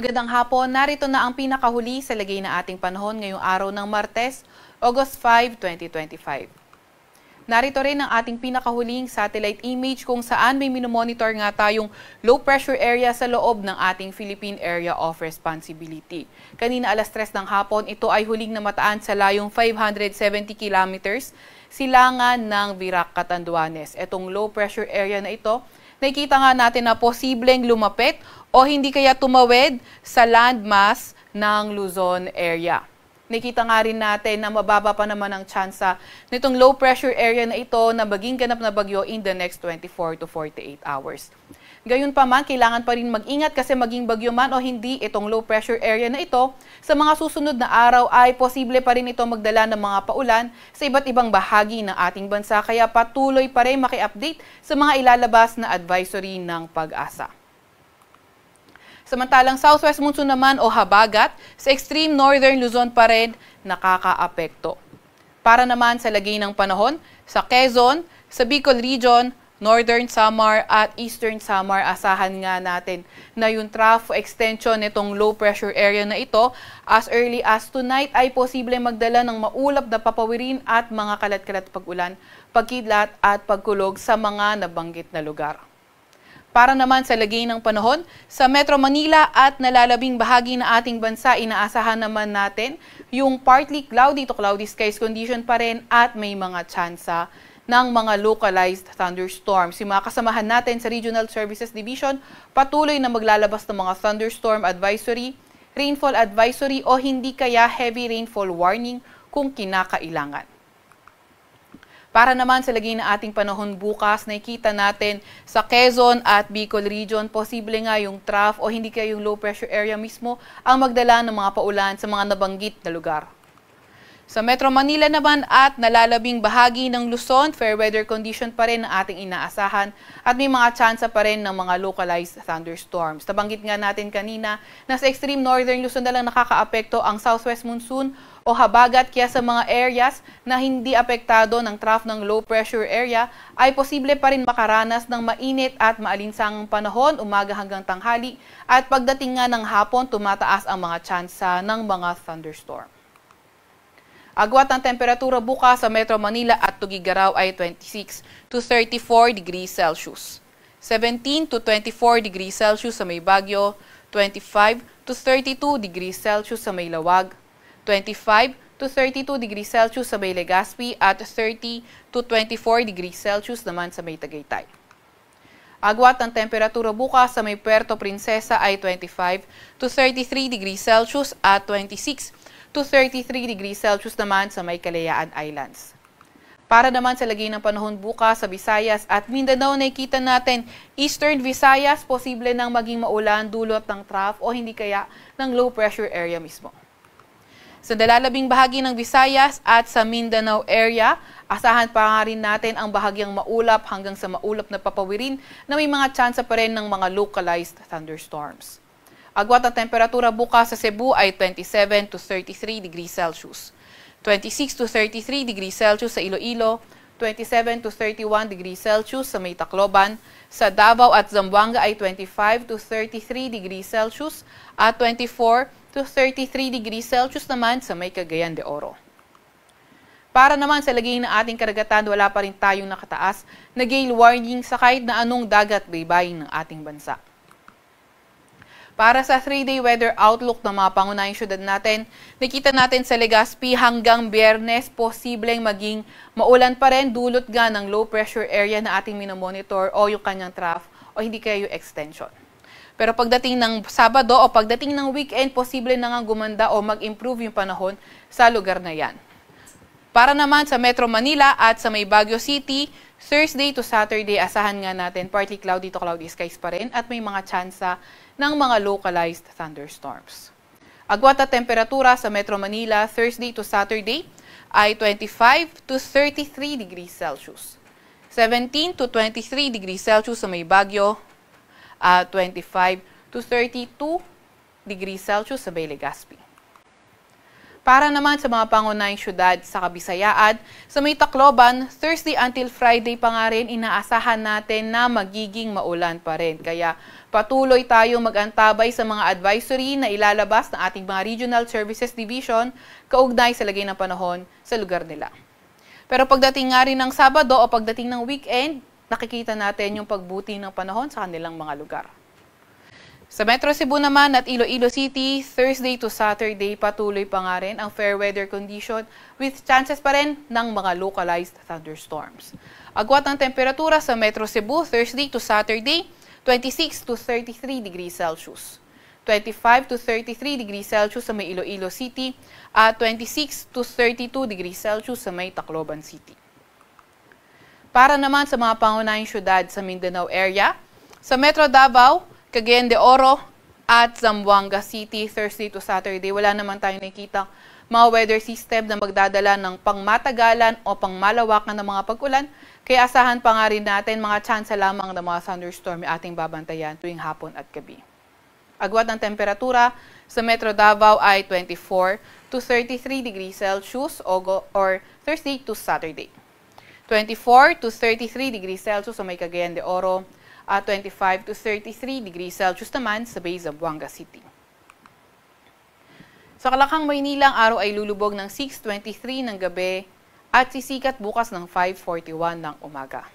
Magandang hapon, narito na ang pinakahuli sa lagay na ating panahon ngayong araw ng Martes, August 5, 2025. Narito rin ang ating pinakahuling satellite image kung saan may minomonitor nga tayong low pressure area sa loob ng ating Philippine Area of Responsibility. Kanina alas 3 ng hapon, ito ay huling namataan sa layong 570 kilometers silangan ng Virac, Catanduanes. Itong low pressure area na ito, nakikita nga natin na posibleng lumapit o hindi kaya tumawid sa landmass ng Luzon area. Nakita nga rin natin na mababa pa naman ang tsansa nitong low pressure area na ito na maging ganap na bagyo in the next 24 to 48 hours. Gayunpaman, kailangan pa rin mag-ingat kasi maging bagyo man o hindi itong low pressure area na ito, sa mga susunod na araw ay posible pa rin ito magdala ng mga paulan sa iba't ibang bahagi ng ating bansa, kaya patuloy pa rin maki-update sa mga ilalabas na advisory ng Pag-asa. Samantalang southwest monsoon naman o habagat sa extreme northern Luzon pa rin nakakaapekto. Para naman sa lagay ng panahon, sa Quezon, sa Bicol Region, Northern Samar at Eastern Samar, asahan nga natin na yung trough extension nitong low pressure area na ito as early as tonight ay posible magdala ng maulap na papawirin at mga kalat-kalat pag-ulan, pagkidlat at pagkulog sa mga nabanggit na lugar. Para naman sa lagay ng panahon, sa Metro Manila at nalalabing bahagi na ating bansa, inaasahan naman natin yung partly cloudy to cloudy skies condition pa rin at may mga tsansa ng mga localized thunderstorms. Yung mga kasamahan natin sa Regional Services Division, patuloy na maglalabas ng mga thunderstorm advisory, rainfall advisory o hindi kaya heavy rainfall warning kung kinakailangan. Para naman sa lagay na ating panahon bukas, nakikita natin sa Quezon at Bicol Region, posible nga yung trough o hindi kaya yung low pressure area mismo ang magdala ng mga paulan sa mga nabanggit na lugar. Sa Metro Manila naman at nalalabing bahagi ng Luzon, fair weather condition pa rin ang ating inaasahan at may mga tsansa pa rin ng mga localized thunderstorms. Nabanggit nga natin kanina na sa extreme northern Luzon na lang nakakaapekto ang southwest monsoon o habagat, kaya sa mga areas na hindi apektado ng trough ng low pressure area ay posible pa rin makaranas ng mainit at maalinsangang panahon umaga hanggang tanghali at pagdating nga ng hapon tumataas ang mga tsansa ng mga thunderstorm. Agwat ng temperatura bukas sa Metro Manila at Tuguegarao ay 26 to 34 degrees Celsius. 17 to 24 degrees Celsius sa may Baguio, 25 to 32 degrees Celsius sa may Lawag, 25 to 32 degrees Celsius sa may Legazpi at 30 to 24 degrees Celsius naman sa may Tagaytay. Agwat ng temperatura bukas sa may Puerto Princesa ay 25 to 33 degrees Celsius at 26 to 33 degrees Celsius naman sa may Kalayaan Islands. Para naman sa lagay ng panahon bukas sa Visayas at Mindanao, nakikita natin Eastern Visayas, posible nang maging maulan dulot ng trough o hindi kaya ng low pressure area mismo. Sa nalalabing bahagi ng Visayas at sa Mindanao area, asahan pa nga rin natin ang bahagyang maulap hanggang sa maulap na papawirin na may mga tsansa pa rin ng mga localized thunderstorms. Agwat ang temperatura bukas sa Cebu ay 27 to 33 degrees Celsius. 26 to 33 degrees Celsius sa Iloilo, 27 to 31 degrees Celsius sa may Tacloban, sa Davao at Zamboanga ay 25 to 33 degrees Celsius at 24 to 33 degrees Celsius naman sa may Cagayan de Oro. Para naman sa lagay ng ating karagatan, wala pa rin tayong nakataas na gale warning sa kahit na anong dagat baybayin ng ating bansa. Para sa 3-day weather outlook ng mga pangunahing syudad natin, nakita natin sa Legazpi hanggang Biyernes, posibleng maging maulan pa rin dulot nga ng low pressure area na ating minomonitor o yung kanyang trough o hindi kaya yung extension. Pero pagdating ng Sabado o pagdating ng weekend, posible na nga gumanda o mag-improve yung panahon sa lugar na yan. Para naman sa Metro Manila at sa may Baguio City, Thursday to Saturday, asahan nga natin partly cloudy to cloudy skies pa rin at may mga tsansa ng mga localized thunderstorms. Agwat at temperatura sa Metro Manila, Thursday to Saturday ay 25 to 33 degrees Celsius. 17 to 23 degrees Celsius sa may Baguio at 25 to 32 degrees Celsius sa may Legazpi. Para naman sa mga pangunahing syudad sa Kabisayaan, sa may Tacloban, Thursday until Friday pa nga rin, inaasahan natin na magiging maulan pa rin. Kaya patuloy tayong mag-antabay sa mga advisory na ilalabas ng ating mga Regional Services Division kaugnay sa lagay ng panahon sa lugar nila. Pero pagdating nga rin ng Sabado o pagdating ng weekend, nakikita natin yung pagbuti ng panahon sa kanilang mga lugar. Sa Metro Cebu naman at Iloilo City, Thursday to Saturday patuloy pa nga rin ang fair weather condition with chances pa rin ng mga localized thunderstorms. Agwat ng temperatura sa Metro Cebu, Thursday to Saturday, 26 to 33 degrees Celsius. 25 to 33 degrees Celsius sa may Iloilo City at 26 to 32 degrees Celsius sa may Tacloban City. Para naman sa mga pangunahing syudad sa Mindanao area, sa Metro Davao, Cagayan de Oro at Zamboanga City, Thursday to Saturday, wala naman tayong nakikita mga weather system na magdadala ng pangmatagalan o pangmalawakan ng mga pag-ulan. Kaya asahan pa nga rin natin mga tsansa lamang ng mga thunderstorm yung ating babantayan tuwing hapon at gabi. Agwat ng temperatura sa Metro Davao ay 24 to 33 degrees Celsius or Thursday to Saturday. 24 to 33 degrees Celsius sa may Cagayan de Oro at 25 to 33 degrees Celsius naman sa Bay Zamboanga City. Sa Kalakang Maynila, ang araw ay lulubog ng 6:23 ng gabi at sisikat bukas ng 5:41 ng umaga.